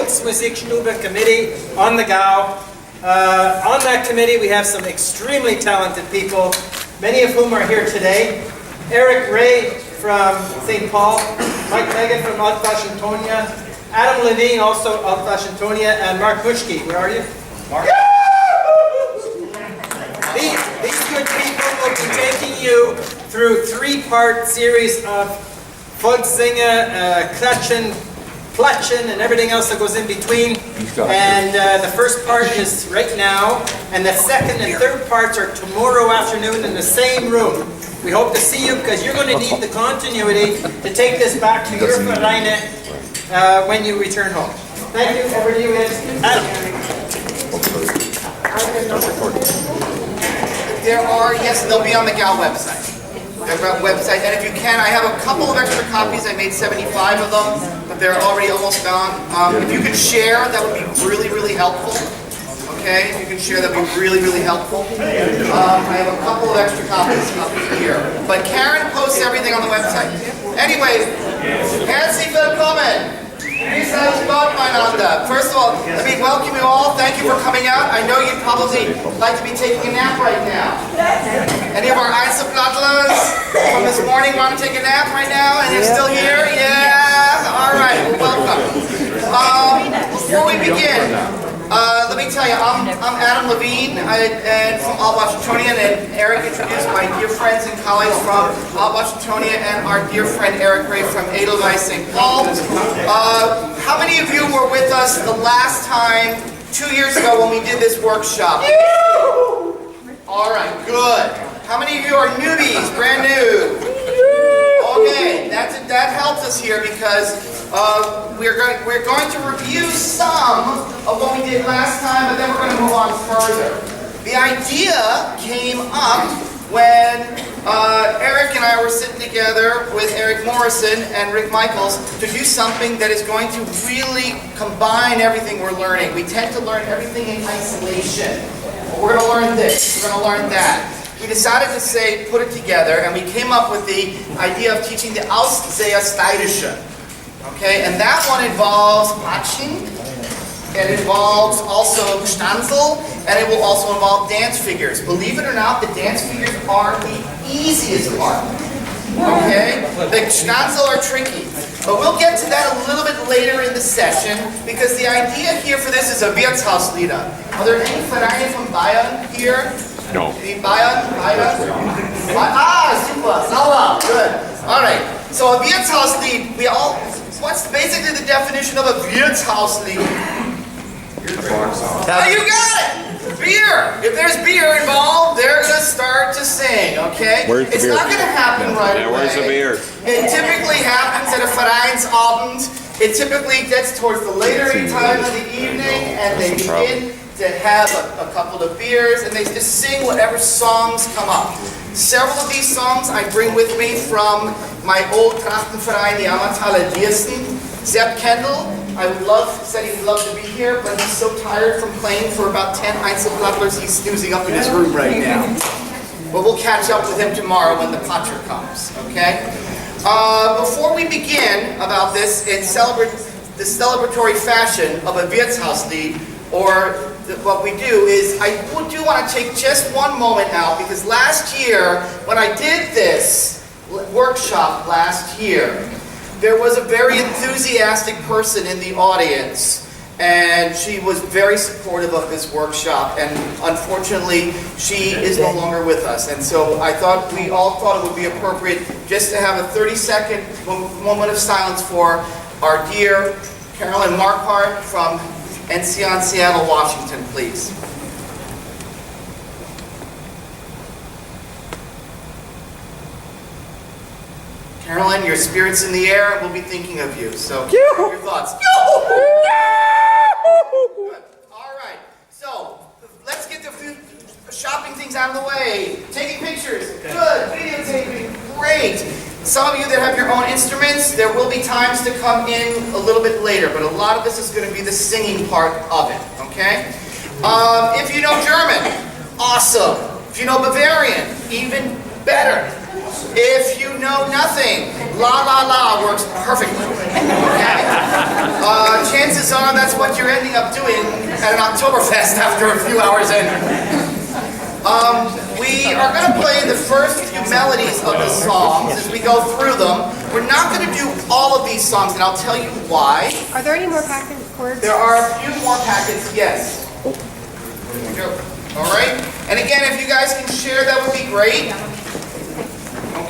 Volksmusikstube Committee on the Gau. On that committee we have some extremely talented people, many of whom are here today. Erech Ray from St. Paul, Mike Megan from Alt-Fashiontonia, Adam Levine, also Alt-Fashiontonia, and Mark Bushke. Where are you? Mark. These good people will be taking you through a three-part series of Volkssänger, Klatschen, Platschen, and everything else that goes in between. And the first part is right now, and the second and third parts are tomorrow afternoon in the same room. We hope to see you because you're going to need the continuity to take this back to your Vereine when you return home. Thank you. Over to you, Adam. They'll be on the GAL website. And if you can, I have a couple of extra copies. I made 75 of them, but they're already almost gone. If you could share, that would be really, really helpful. Okay, if you can share, that would be really, really helpful. I have a couple of extra copies up here. But Karen posts everything on the website. Anyway, herzlich willkommen. First of all, let me welcome you all. Thank you for coming out. I know you'd probably like to be taking a nap right now. Any of our Einzelblattlers from this morning want to take a nap right now and you're still here? Yeah? All right, well, welcome. Before we begin, let me tell you, I'm Adam Levine and from Alt-Fashiontonia, and Erech introduced my dear friends and colleagues from Alt-Fashiontonia and our dear friend Erech Ray from Edelweiss St. Paul. How many of you were with us the last time, 2 years ago, when we did this workshop? All right, good. How many of you are newbies, brand new? Okay, that helps us here because we're going to review some of what we did last time, but then we're going to move on further. The idea came up when Erech and I were sitting together with Erech Morrison and Rick Michaels to do something that is going to really combine everything we're learning. We tend to learn everything in isolation. We're going to learn this, we're going to learn that. We decided to say, put it together, and we came up with the idea of teaching the Ausseer Steirischer. Okay, and that one involves patching, it involves also stanzel, and it will also involve dance figures. Believe it or not, the dance figures are the easiest part. Okay, the stanzel are tricky, but we'll get to that a little bit later in the session because the idea here for this is a Wirtshauslieder. Are there any Vereine from Bayern here? No. Any Bayern? Super, sauber, good. All right, so a Wirtshauslied, what's basically the definition of a Wirtshauslied? Oh, you got it! Beer! If there's beer involved, they're going to start to sing, okay? Where's the it's beer? not going to happen right away. Where's the beer? It typically happens at a Vereinsabend. It typically gets towards the later time of the evening, and they begin to have a couple of beers, and they just sing whatever songs come up. Several of these songs I bring with me from my old Trachtenverein, the Ammertaler Diersten. Sepp Kendall, said he would love to be here, but he's so tired from playing for about 10 Einzelblattlers, he's snoozing up in his room right now. But we'll catch up with him tomorrow when the Patscher comes, okay? Before we begin about this, in the celebratory fashion of a Wirtshauslied, or what we do is, I do want to take just one moment now, because last year, when I did this workshop last year, there was a very enthusiastic person in the audience, and she was very supportive of this workshop, and unfortunately, she is no longer with us. And so we all thought it would be appropriate just to have a 30-second moment of silence for our dear Carolyn Marquardt from NCON Seattle, Washington, please. Carolyn, your spirit's in the air, and we'll be thinking of you. So, your thoughts. Good. All right. So, let's get the shopping things out of the way. Taking pictures. Good. Videotaping. Great. Some of you that have your own instruments, there will be times to come in a little bit later, but a lot of this is going to be the singing part of it. Okay? If you know German, awesome. If you know Bavarian, even better. If you know nothing, La La La works perfectly. Okay? Chances are that's what you're ending up doing at an Oktoberfest after a few hours in. We are going to play the first few melodies of the songs as we go through them. We're not going to do all of these songs, and I'll tell you why. Are there any more packet chords? There are a few more packets, yes. All right? And again, if you guys can share, that would be great.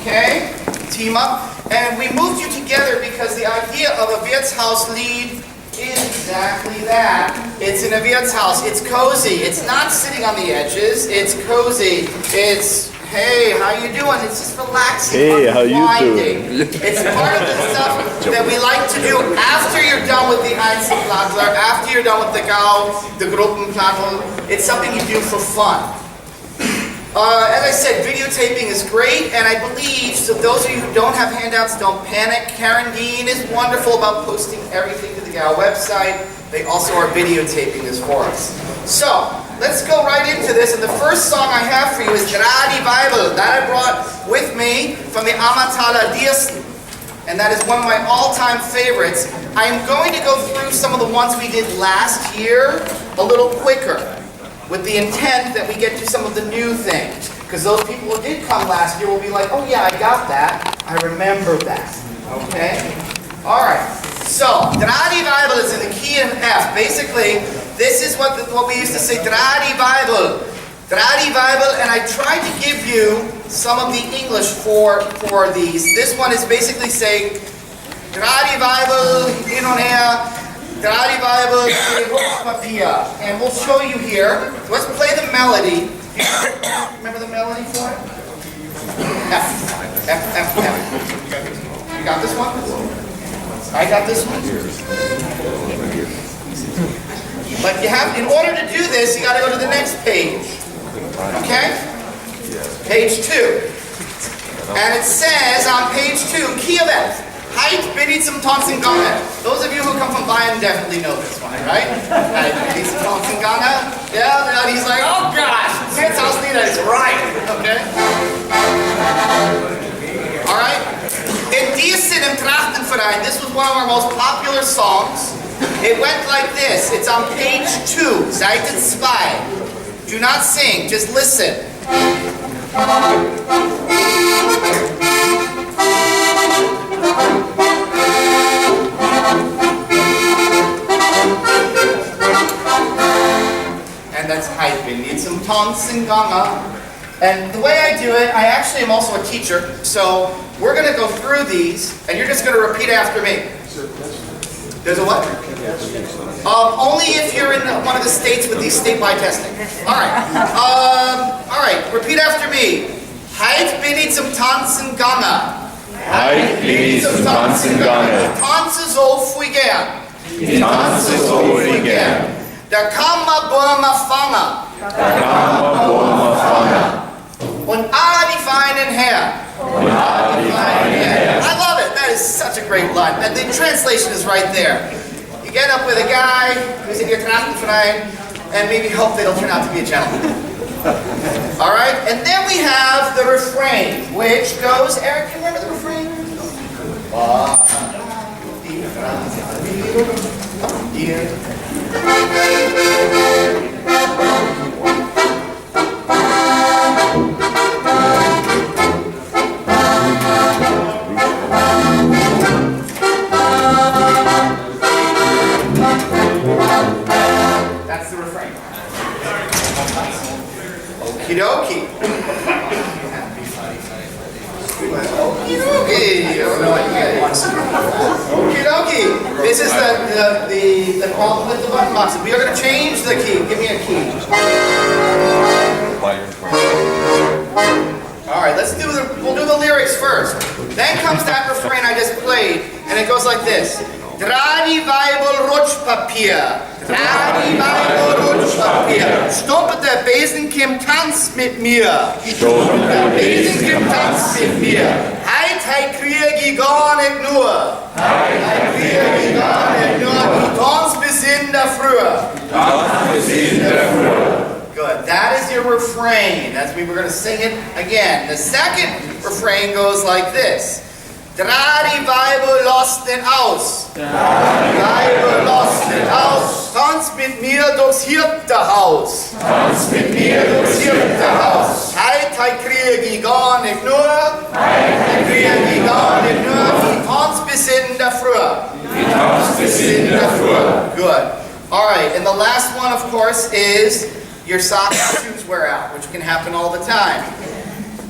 Okay? Team up. And we moved you together because the idea of a Wirtshaus lead is exactly that. It's in a Wirtshaus. It's cozy. It's not sitting on the edges. It's cozy. It's, hey, how you doing? It's just relaxing. Hey, how you doing? It's part of the stuff that we like to do after you're done with the Einzelplattler, after you're done with the Gau, the Gruppenplattler. It's something you do for fun. As I said, videotaping is great, and I believe, so those of you who don't have handouts, don't panic. Karen Dean is wonderful about posting everything to the Gau website. They also are videotaping this for us. So, let's go right into this, and the first song I have for you is Drei Bible. That I brought with me from the Amataler Diersten, and that is one of my all-time favorites. I am going to go through some of the ones we did last year a little quicker, with the intent that we get to some of the new things. Because those people who did come last year will be like, oh yeah, I got that. I remember that. Okay? Alright. So, Drei Bible is in the key of F. Basically, this is what we used to say, Drei Bible. Drei Bible, and I tried to give you some of the English for these. This one is basically saying, Drei Bible, hin und her, Drei Bible, Papier. And we'll show you here. So let's play the melody. Remember the melody for it? F, F, F, F. You got this one? I got this one. But you have, in order to do this, you got to go to the next page. Okay? Page 2. And it says on page 2, key of F. Heit bin ich zum Tanzen gegangen. Those of you who come from Bayern definitely know this one, right? Heit bin ich zum Tanzen gegangen. Yeah, and he's like, oh gosh, Wirtshauslieder is right. Okay? Alright? In Diersten im Trachtenverein, this was one of our most popular songs. It went like this. It's on page 2, Seite 2. Do not sing, just listen. And that's Heit bin ich zum Tanzen gegangen. And the way I do it, I actually am also a teacher, so we're going to go through these, and you're just going to repeat after me. There's a what? Only if you're in one of the states with these statewide testing. All right, repeat after me. Heit bin ich zum Tanzen gegangen. Heit bin ich zum Tanzen gegangen. Ich tanze so viel gern. Ich tanze so viel gern. Da kam ma Burma Fanger. Da kam ma Burma Fanger. Und die feinen Herren. Und die feinen Herren. I love it. That is such a great line. And the translation is right there. You get up with a guy who's in your Trachtenverein and maybe hope that he'll turn out to be a gentleman. All right? And then we have the refrain, which goes, Eric, can you remember the refrain? That's the refrain. Okie dokie. Okie dokie. This is the problem with the button boxes. We are going to change the key. Give me a key. All right, we'll do the lyrics first. Then comes that refrain I just played, and it goes like this. Drei Weibel Rutschpapier. Drei Weibel Rutschpapier. Stumpet der Besenkim tanzt mit mir. Stumpet der Besenkim tanzt mit mir. Heit krieg ich gar nicht nur. Heit krieg ich gar nicht nur. Tanz bis in der Früh. Tanz bis in der Früh. Good. That is your refrain. That's we're going to sing it again. The second refrain goes like this. Dra die Weiber lost den aus. Weiber lost den aus. Tanz mit mir durchs Hirtenhaus. Tanz mit mir durchs Hirtenhaus. Heit krieg ich gar nicht nur. Heit krieg ich gar nicht nur. Die tanzt bis in der Früh. Die tanzt bis in der Früh. Good. All right, and the last one, of course, is your socks and shoes wear out, which can happen all the time.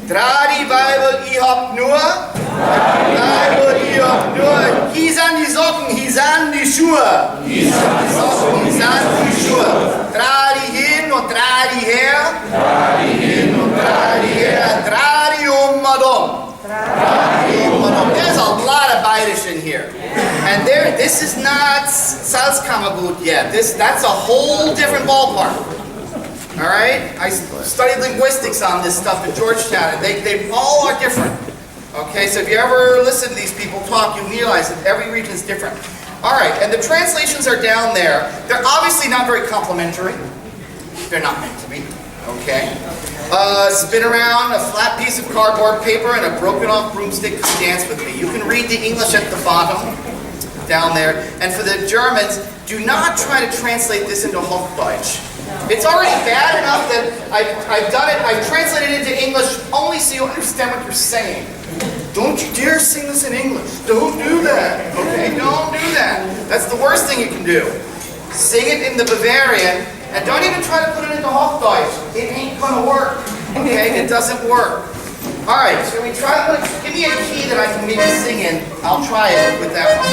Dra die Weiber, ich hab nur. Weiber, ich hab nur. Hieß an die Socken, hieß an die Schuhe. Hieß an die Socken, Hieß an die Schuhe. Dra die hin und dra die her. Dra die hin und dra die her. Dra die und um. There's a lot of Bayerisch in here. And this is not Salzkammergut yet. That's a whole different ballpark. All right? I studied linguistics on this stuff at Georgetown, and they all are different. Okay, so if you ever listen to these people talk, you realize that every region is different. All right, and the translations are down there. They're obviously not very complimentary. They're not meant to be. Okay? Spin around a flat piece of cardboard paper and a broken off broomstick. Dance with me. You can read the English at the bottom, down there. And for the Germans, do not try to translate this into Hochdeutsch. It's already bad enough that I've done it. I've translated it into English only so you understand what you're saying. Don't you dare sing this in English. Don't do that. Okay? Don't do that. That's the worst thing you can do. Sing it in the Bavarian. And don't even try to put it into Hochdeutsch. It ain't gonna work. Okay? It doesn't work. All right, so we try. Give me a key that I can maybe sing in. I'll try it with that one.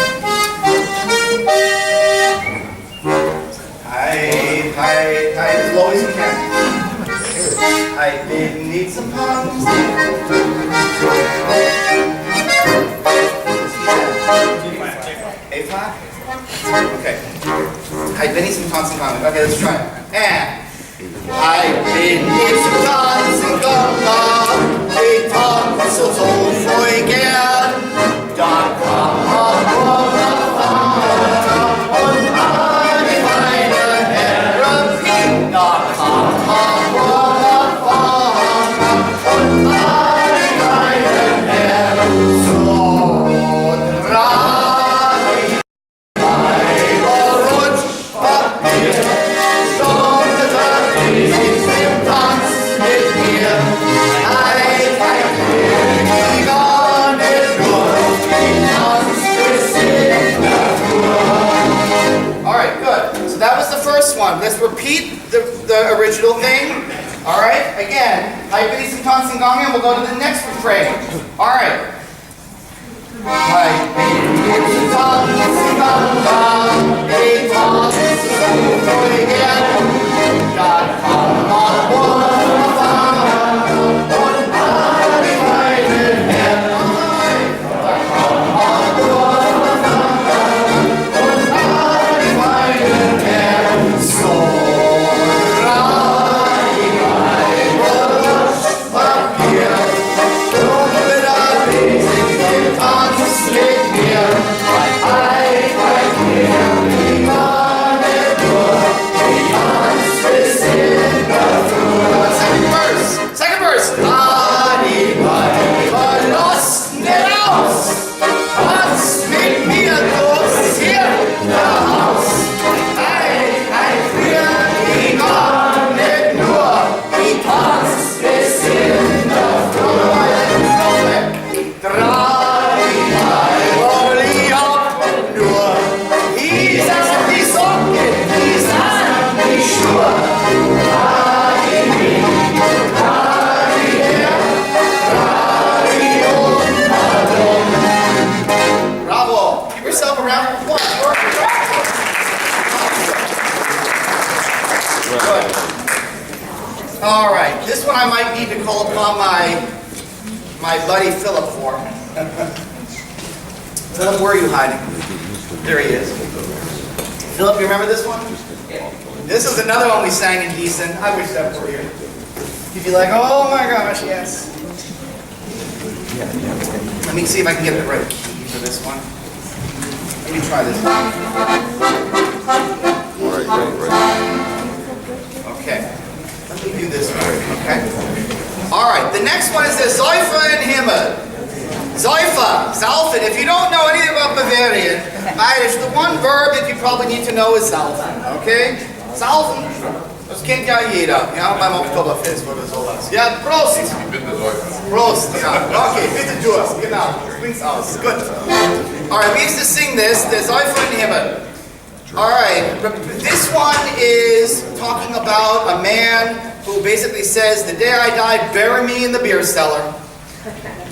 Hi, as low as you can. I didn't need some puns. A5? Okay. I've been eating some tons. Okay, let's try it. And I've been eating tons and gone. Die Tanz so voll gern. Da kam man und alle meine Herren. Da kam man und alle meine Herren. So let's repeat the original thing. All right, again, I play some tons and gong, and we'll go to the next refrain. All right. All right, this one I might need to call upon my buddy Philip for. Philip, where are you hiding? There he is. Philip, you remember this one? This is another one we sang in Gießen. I wish that were here. You'd be like, oh my gosh, yes. Let me see if I can get the right key for this one. Let me try this one. Okay. Let me do this one, okay? All right, the next one is the Säufer in Himmel. Säufer, saufen. If you don't know anything about Bavarian, Irish, the one verb that you probably need to know is saufen, okay? Saufen, das kennt ja jeder, ja, beim Oktoberfest oder sowas. Ja, Prost! Prost, ja, okay, bitte Durst, genau, bring's aus, gut. All right, we used to sing this, the Säufer in Himmel. All right, this one is talking about a man who basically says, the day I die, bury me in the beer cellar.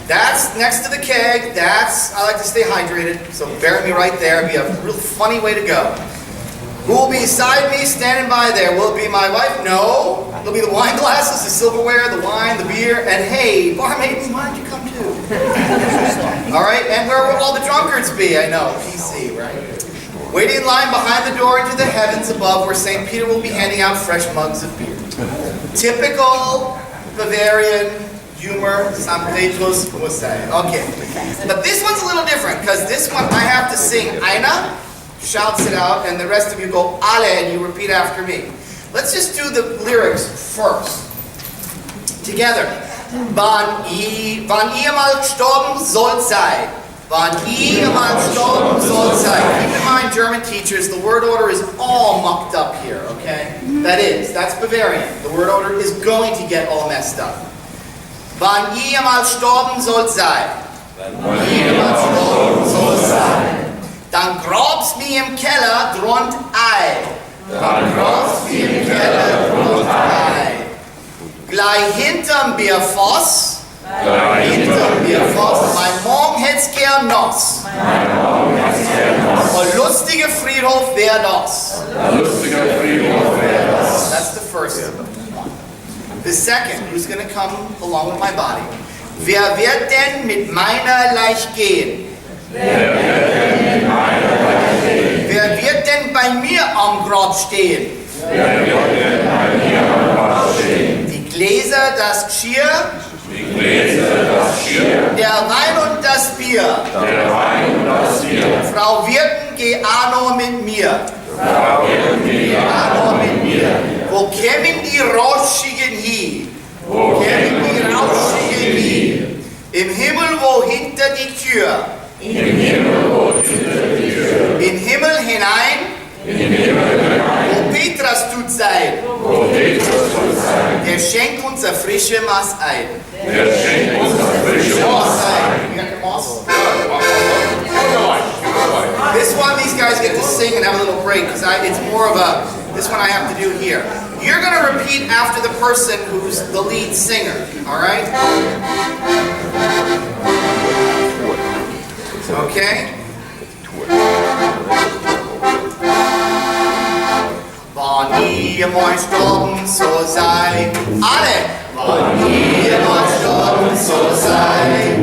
That's next to the keg. That's, I like to stay hydrated, so bury me right there. It'd be a real funny way to go. Who will be beside me, standing by there? Will it be my wife? No. It'll be the wine glasses, the silverware, the wine, the beer, and hey, barmaid, why don't you come too? All right, and where will all the drunkards be? I know, PC, right? Waiting in line behind the door into the heavens above, where St. Peter will be handing out fresh mugs of beer. Typical Bavarian humor, St. Petrus will say. Okay, but this one's a little different, because this one I have to sing. Einer shouts it out, and the rest of you go alle, and you repeat after me. Let's just do the lyrics first. Together. Wann ihr mal gestorben sollt sein. Wann ihr mal gestorben sollt sein. Keep in mind, German teachers, the word order is all mucked up here, okay? That's Bavarian. The word order is going to get all messed up. Wann ihr mal gestorben sollt sein. Wann ihr mal gestorben sollt sein. Dann grab's mir im Keller drunter Ei. Dann grab's mir im Keller drunter Ei. Gleich hinterm Bierfoss. Gleich hinterm Bierfoss. Mein Morgen hätt's gern Noss. Mein Morgen hätt's gern Noss. Ein lustiger Friedhof wär das. Ein lustiger Friedhof wär das. That's the first one. The second, who's going to come along with my body. Wer wird denn mit meiner Leich gehen? Wer wird denn mit meiner Leich gehen? Wer wird denn bei mir am Grab stehen? Wer wird denn bei mir am Grab stehen? Die Gläser, das Geschirr. Die Gläser, das Geschirr. Der Wein und das Bier. Der Wein und das Bier. Frau Wirten, geh Arno mit mir. Frau Wirten, geh Arno mit mir. Wo kämen die Rauschigen hin? Wo kämen die Rauschigen hin? Im Himmel, wo hinter die Tür. Im Himmel, wo hinter die Tür. In Himmel hinein. In Himmel hinein. Wo Petras tut sein. Wo Petras tut sein. Der schenkt uns a frische Maß ein. Der schenkt uns a frische Maß ein. This one, these guys get to sing and have a little break, because it's more of a, this one I have to do here. You're going to repeat after the person who's the lead singer, all right? Okay? Wann ihr mal gestorben so sei, alle! Wann ihr mal gestorben so sei,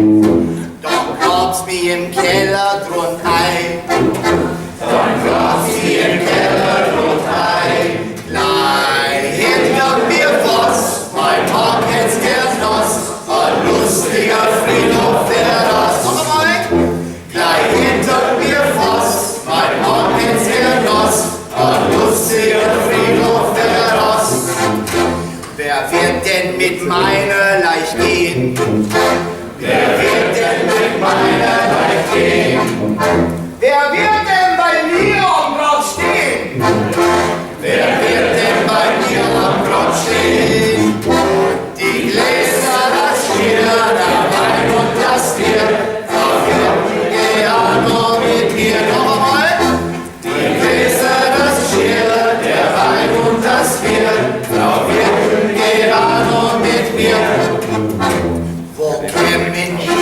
dann grab's mir im Keller drunter ein. Dann grab's mir im Keller drunter ein. Gleich hinter mir was, mein Tag hätt's gern Noss, ein lustiger Friedhof wär das. Noch einmal. Gleich hinter mir was, mein Tag hätt's gern Noss, ein lustiger Friedhof wär das. Wer wird denn mit meiner Leich gehen? Wer wird denn mit meiner Leich gehen? Wer wird denn bei mir am Grab stehen? Wer wird denn bei mir am Grab stehen? Die Gläser, das Geschirr, der Wein und das Bier, verwirren gerne mit mir. Noch einmal. Die Gläser, das Geschirr, der Wein und das Bier, verwirren gerne mit mir. Wo kämen die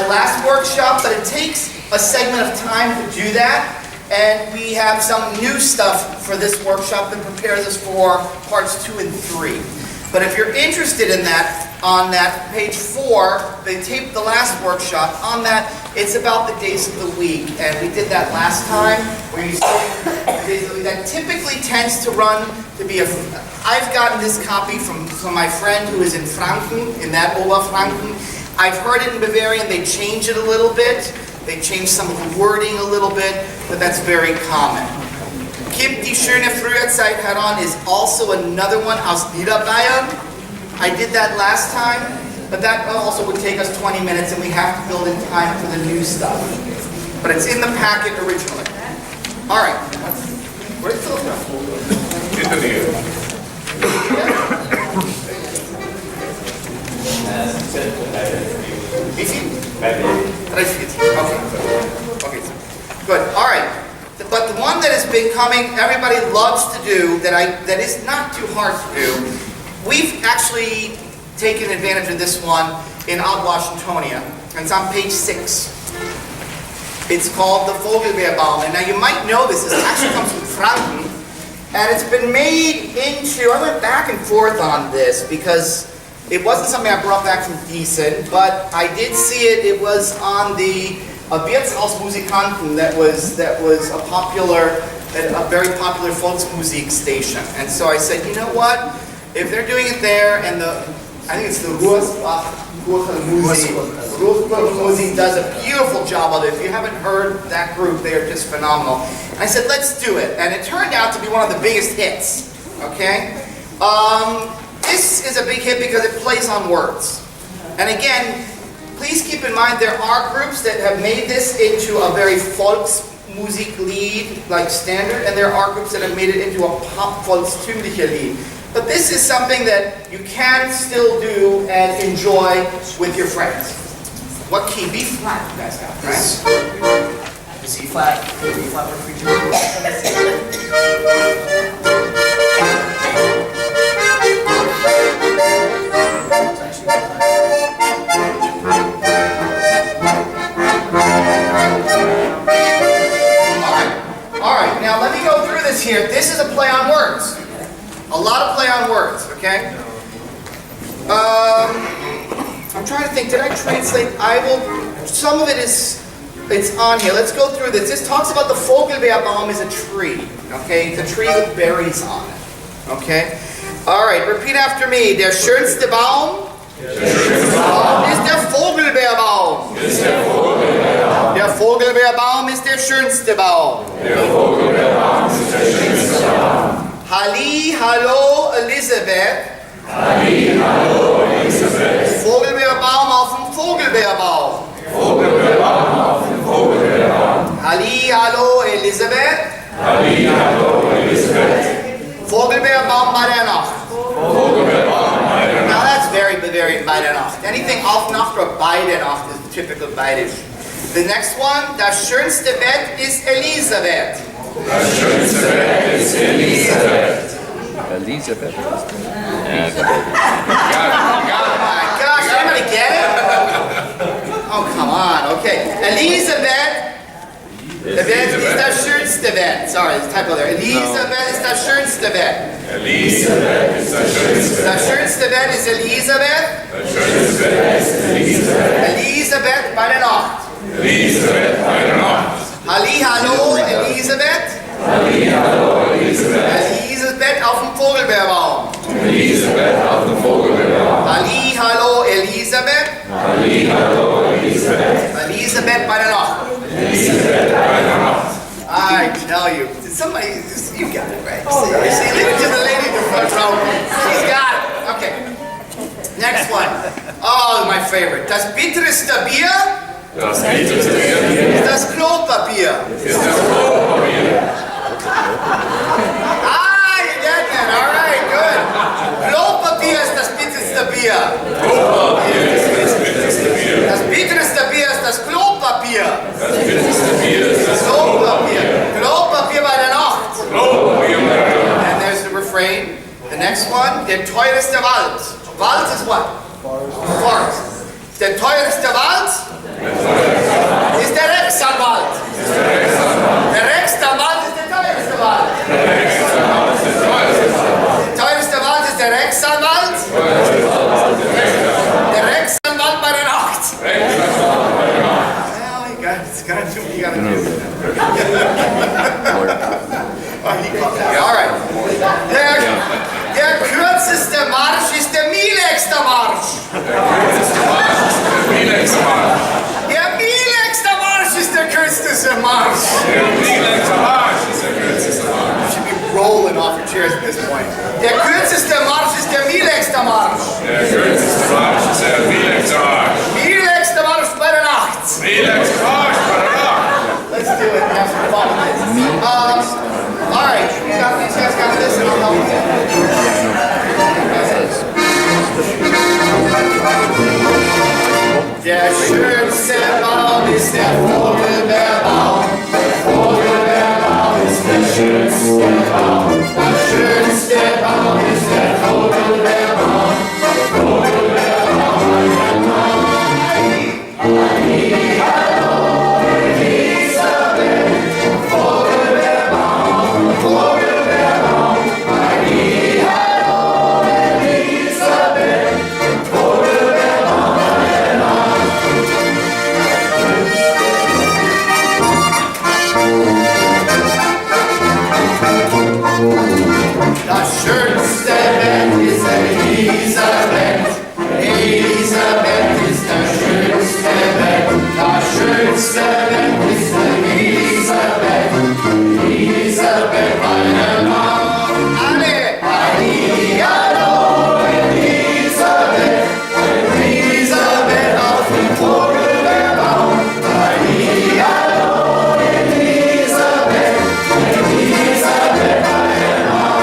last workshop, but it takes a segment of time to do that. And we have some new stuff for this workshop that prepares us for parts 2 and 3. But if you're interested in that, on that page 4, they taped the last workshop. On that, it's about the days of the week. And we did that last time, where you see the days of the week. That typically tends to run to be a... I've gotten this copy from my friend who is in Franken, in that Oberfranken. I've heard it in Bavarian, they change it a little bit. They change some of the wording a little bit, but that's very common. Gibt die schöne Frühzeit heran is also another one aus Niederbayern. I did that last time, but that also would take us 20 minutes and we have to build in time for the new stuff. But it's in the packet originally. All right. Where's Philip? Okay. Good. All right. But the one that has been coming, everybody loves to do, that is not too hard to do. We've actually taken advantage of this one in Alt Washingtonia. And it's on page 6. It's called the Vogelbeerbaum. And now you might know this. This actually comes from Franken. And it's been made into, I went back and forth on this because it wasn't something I brought back from Gießen, but I did see it. It was on the Wirtshausmusikanten that was a very popular Volksmusik station. And so I said, you know what? If they're doing it there, and I think it's the Ruhrmusik does a beautiful job of it. If you haven't heard that group, they are just phenomenal. And I said, let's do it. And it turned out to be one of the biggest hits. Okay? This is a big hit because it plays on words. And again, please keep in mind there are groups that have made this into a very Volksmusik Lied, like standard, and there are groups that have made it into a pop Volkstümliche Lied. But this is something that you can still do and enjoy with your friends. What key? B flat you guys got, right? C flat. B flat for free. Alright, now let me go through this here. This is a play on words. A lot of play on words, okay? I'm trying to think, did I translate? Some of it it's on here. Let's go through this. This talks about the Vogelbeerbaum is a tree, okay? It's a tree with berries on it, okay? Alright, repeat after me. Der schönste Baum ist der Vogelbeerbaum. Der Vogelbeerbaum ist der schönste Baum. Halli, hallo, Elisabeth. Halli, hallo, Elisabeth. Vogelbeerbaum auf dem Vogelbeerbaum. Vogelbeerbaum auf dem Vogelbeerbaum. Halli, hallo, Elisabeth. Halli, hallo, Elisabeth. Vogelbeerbaum bei der Nacht. Vogelbeerbaum bei der Nacht. Now that's very Bavarian, bei der Nacht. Anything auf Nacht or bei der Nacht is typical Bayerisch. The next one, das schönste Bett ist Elisabeth. Das schönste Bett ist Elisabeth. Elisabeth. Oh my gosh, anybody get it? Oh, come on, okay. Elisabeth ist das schönste Bett. Sorry, there's a typo there. Elisabeth ist das schönste Bett. Elisabeth ist das schönste Bett. Das schönste Bett ist Elisabeth. Das schönste Bett ist Elisabeth. Elisabeth bei der Nacht. Elisabeth bei der Nacht. Halli, hallo, Elisabeth. Halli, hallo, Elisabeth. Elisabeth auf dem Vogelbeerbaum. Elisabeth auf dem Vogelbeerbaum. Halli, hallo, Elisabeth. Halli, hallo, Elisabeth. Elisabeth bei der Nacht. Elisabeth bei der Nacht. I tell you, somebody, you got it right. See, leave it to the lady in the front row. She's got it. Okay. Next one. Oh, my favorite. Das bitterste Bier. Das bitterste Bier Ist das Klopapier. ist das Klopapier. Ah, you got that. All right, good. Klopapier ist das bitterste Bier. Klopapier ist das bitterste Bier. Das bitterste Bier ist das Klopapier. Das bitterste Bier ist das Klopapier. Klopapier bei der Nacht. Klopapier bei der Nacht. And there's the refrain. The next one. Der teuerste Wald. Wald is what? Forest. Der teuerste Wald. Der It's gonna do what you gotta do. All right. Der kürzeste Marsch ist der mieligste Marsch. Der mieligste Marsch ist der kürzeste Marsch. You should be rolling off your chairs at this point. Der kürzeste Marsch ist der mieligste Marsch. Mieligste Marsch bei der Nacht. Let's do it and have some fun with this. All right, these guys got this and I'll help you. Der schönste Baum ist der Vogelbeerbaum. Der Vogelbeerbaum ist der schönste Baum. Der schönste Baum ist der Vogelbeerbaum. Der Vogelbeerbaum, hallo, Elisabeth. Vogelbeerbaum, Vogelbeerbaum, hallo, Elisabeth. Vogelbeerbaum, das schönste Bett ist Elisabeth. Elisabeth ist das schönste Bett. Das schönste Bett ist Elisabeth. Elisabeth, meine Mama. Alle! Hallihallo, Elisabeth. Elisabeth auf dem Vogelbeerbaum. Hallihallo, Elisabeth. Elisabeth, meine Mama.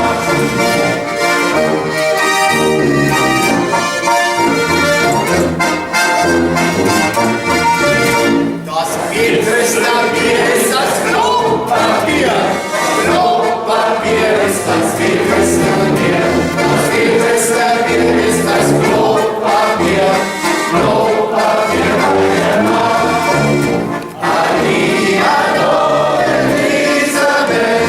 Das bitterste Bier ist das Klopapier. Klopapier ist das bitterste Bier. Das bitterste Bier ist das Klopapier. Klopapier, meine Mama. Hallihallo, Elisabeth.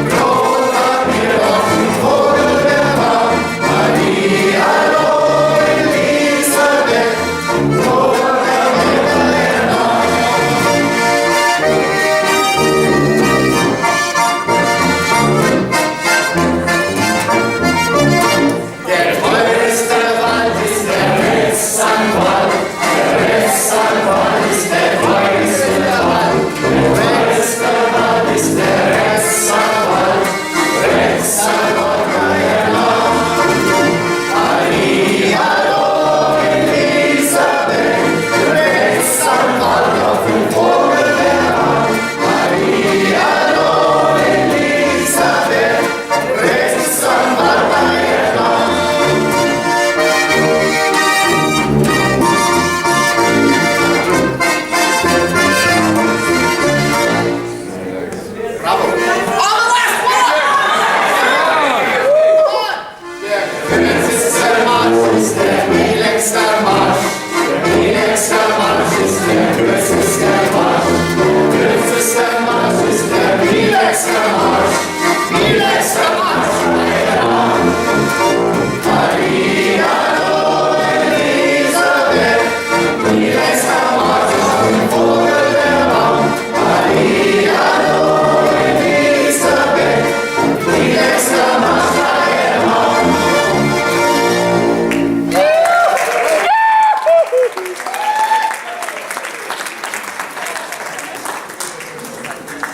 Klopapier auf dem Vogelbeerbaum. Hallihallo, Elisabeth. Klopapier, meine Mama. Der teuerste Wald ist der Rechtsanwalt. Der Rechtsanwalt ist der teuerste Wald. Der teuerste Wald ist der Rechtsanwalt. Rechtsanwalt, meine Mama. Hallihallo, Elisabeth. Rechtsanwalt auf dem Vogelbeerbaum. Hallihallo, Elisabeth. Rechtsanwalt, meine Mama. Bravo. On the last one! Come on! Der kürzeste Marsch ist der mieligste Marsch. Der mieligste Marsch ist der kürzeste Marsch. Der kürzeste Marsch ist der mieligste Marsch. Mieligste Marsch, meine Damen. Hallihallo, Elisabeth. Mieligste Marsch auf dem Vogelbeerbaum. Hallihallo, Elisabeth. Mieligste Marsch, meine Damen.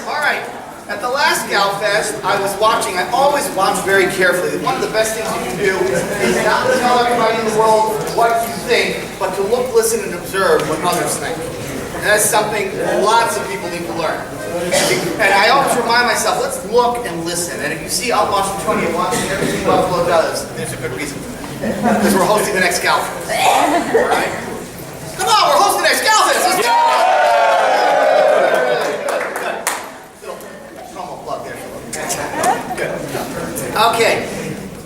All right. At the last Gaufest, I was watching. I always watch very carefully. One of the best things you can do is not tell everybody in the world what you think, but to look, listen, and observe what others think. And that's something lots of people need to learn. And I always remind myself, let's look and listen. And if you see out Washingtonian watching everything Buffalo does, there's a good reason for that. Because we're hosting the next Gaufest. All right? Come on, we're hosting the next Gaufest. Let's go! Okay,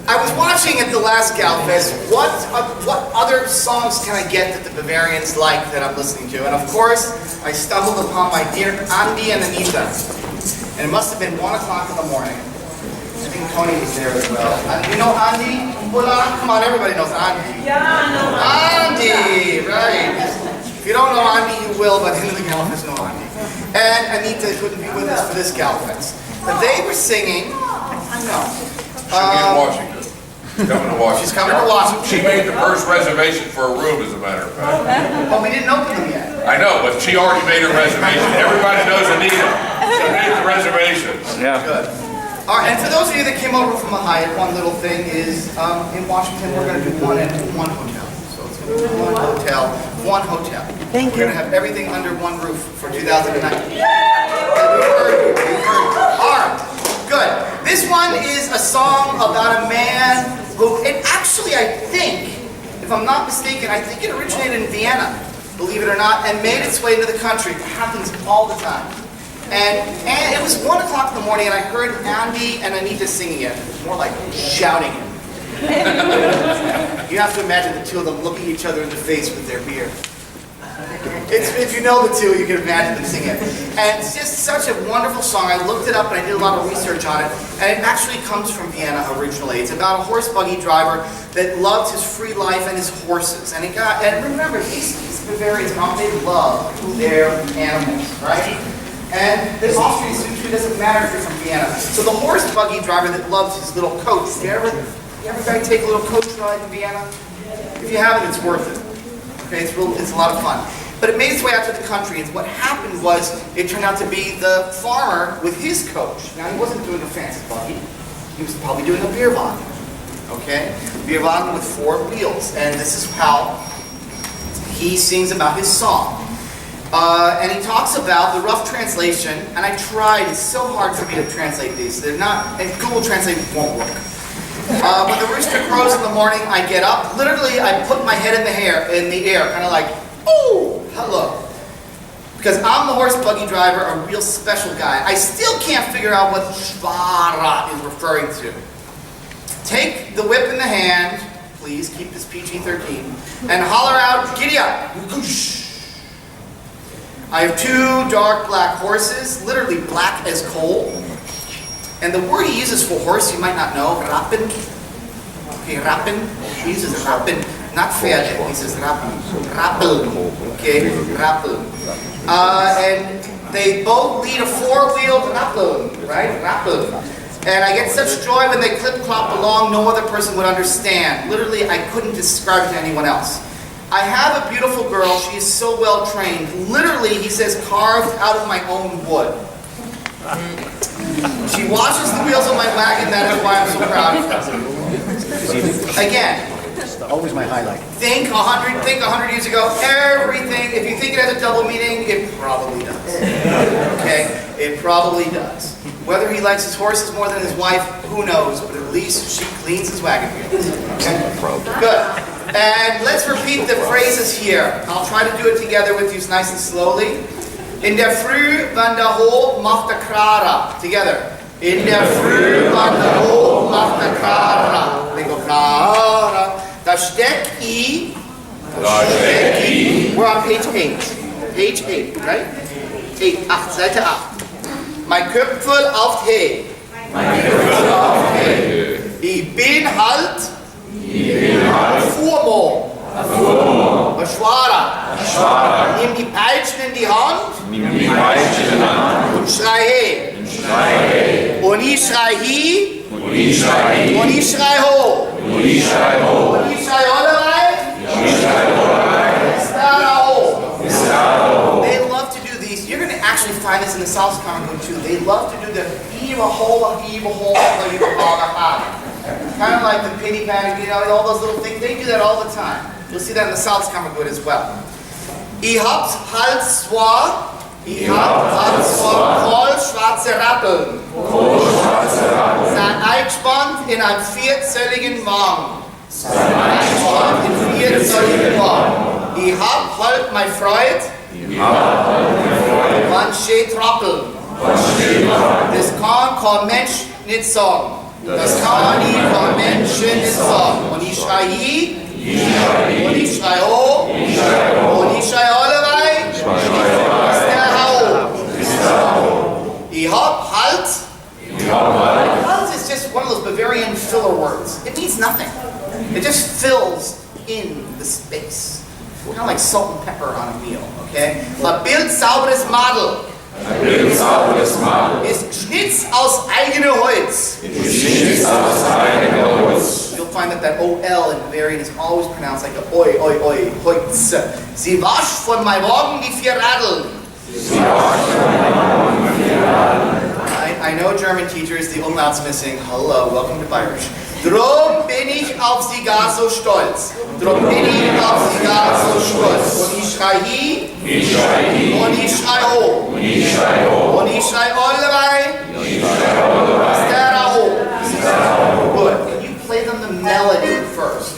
I was watching at the last Gaufest, what other songs can I get that the Bavarians like that I'm listening to? And of course, I stumbled upon my dear Andy and Anita. And it must have been 1 o'clock in the morning. I think Tony was there as well. You know Andy? Hola? Come on, everybody knows Andy. Yeah, I know. Andy, right. If you don't know Andy, you will by the end of the Gaufest know Andy. And Anita couldn't be with us for this Gaufest. But they were singing, I know. She'll be in Washington. She's coming to Washington. She's coming to Washington. She made the first reservation for a room, as a matter of fact. Well, we didn't open them yet. I know, but she already made her reservation. Everybody knows Anita. She made the reservations. Good. All right, and for those of you that came over from the Hyatt, one little thing is in Washington we're going to do one hotel. So it's going to be one hotel. We're going to have everything under one roof for 2019. We heard. All right, good. This one is a song about a man who, and actually I think, if I'm not mistaken, I think it originated in Vienna, believe it or not, and made its way into the country. It happens all the time. And it was 1 o'clock in the morning, and I heard Andy and Anita singing it. It was more like shouting it. You have to imagine the two of them looking each other in the face with their beer. If you know the two, you can imagine them singing it. And it's just such a wonderful song. I looked it up and I did a lot of research on it. And it actually comes from Vienna originally. It's about a horse buggy driver that loved his free life and his horses. And remember, these Bavarians, they love their animals, right? And the Austrian sushi doesn't matter if you're from Vienna. So the horse buggy driver that loves his little coach, you ever guys take a little coach ride in Vienna? If you haven't, it's worth it. Okay, it's a lot of fun. But it made its way out to the country, and what happened was it turned out to be the farmer with his coach. Now he wasn't doing a fancy buggy; he was probably doing a beer wagon. Okay, beer wagon with 4 wheels, and this is how he sings about his song. And he talks about the rough translation, and I tried. It's so hard for me to translate these. They're not, and Google Translate won't work. When the rooster crows in the morning, I get up. Literally, I put my head in the air, kind of like, oh, hello. Because I'm the horse buggy driver, a real special guy. I still can't figure out what Schwara is referring to. Take the whip in the hand, please, keep this PG-13, and holler out, giddy up. I have 2 dark black horses, literally black as coal. And the word he uses for horse, you might not know, rappen. Okay, rappen. He uses rappen, not Pferde. He says rappen. Rappel. Okay, rappel. And they both lead a 4-wheeled rappel, right? Rappel. And I get such joy when they clip-clop along, no other person would understand. Literally, I couldn't describe it to anyone else. I have a beautiful girl. She is so well trained. Literally, he says, carved out of my own wood. She washes the wheels on my wagon. That is why I'm so proud of her. Again, always my highlight. Think 100 years ago. Everything. If you think it has a double meaning, it probably does. Okay, it probably does. Whether he likes his horses more than his wife, who knows? But at least she cleans his wagon wheels. Okay? Good. And let's repeat the phrases here. I'll try to do it together with you nice and slowly. In der Früh, wann der Hof macht der Krara. Together. In der Früh, wann der Hof macht der Krara. They go Krara. Da steck I. We're on page 8. Page 8, right? 8, Seite 8. Mein Köpfel auf He. Ich bin halt Fuhrmann. Schwader. Nimm die Peitschen in die Hand und schrei he. Und ich schrei hi. Und ich schrei ho. Und ich schrei Hollerei. They love to do these. You're going to actually find this in the South Congo too. They love to do the Eva Hola, kind of like the pity panic, you know, all those little things. They do that all the time. You'll see that in the South Congo as well. I habt halt zwar voll schwarze Rappeln. Sein eingespannt in einem 4-zölligen Wagen. Ich hab halt mein Freud. Wann steht Rappeln. Das kann kein Mensch nicht sagen. Das kann kein Mensch nicht sagen. Und ich schrei hi. Und ich schrei ho. Und ich schrei Hollerei. Ist der Hau. Ich hab halt. Halt is just one of those Bavarian filler words. It means nothing. It just fills in the space. Kind of like salt and pepper on a meal, okay? A bildsauberes Madel Ein bildsauberes Madel ist Schnitz aus eigenem Holz. ist Schnitz aus eigenem Holz. You'll find that OL in Bavarian is always pronounced like a oi, oi, oi, Holz. Sie wasch von mein Morgen die vier Radeln. I know German teachers, the umlaut's missing. Hello, welcome to Bayerisch. Drum bin ich auf Sie gar so stolz. Drum bin ich auf Sie gar so stolz. Und ich schrei hi. Ich schrei hi. Und ich schrei ho. Und ich schrei ho. Und ich schrei Ollewei. Und ich schrei Ollewei. Stera ho. Good. Can you play them the melody first?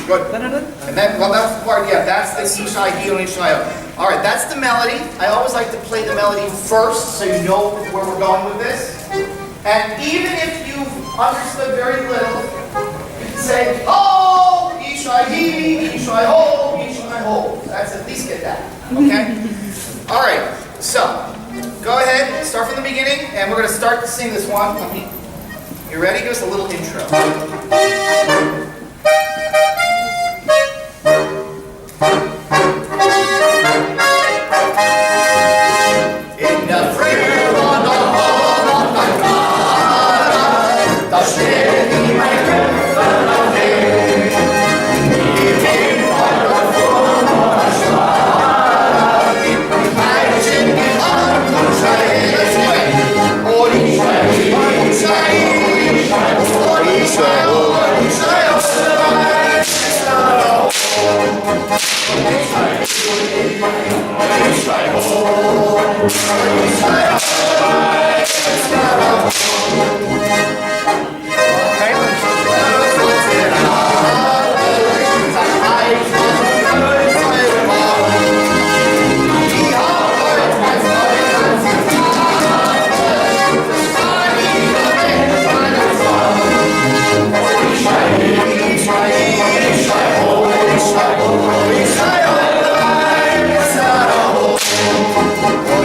Good. And then, well, that's the part, yeah, that's the Ishai Hi and Ishai. All right, that's the melody. I always like to play the melody first so you know where we're going with this. And even if you've understood very little, you can say, oh, Ishai Hi, Ishai Ho, Ishai Ho. That's at least get that, okay? All right, so go ahead, start from the beginning, and we're going to start to sing this one. You ready? Give us a little intro.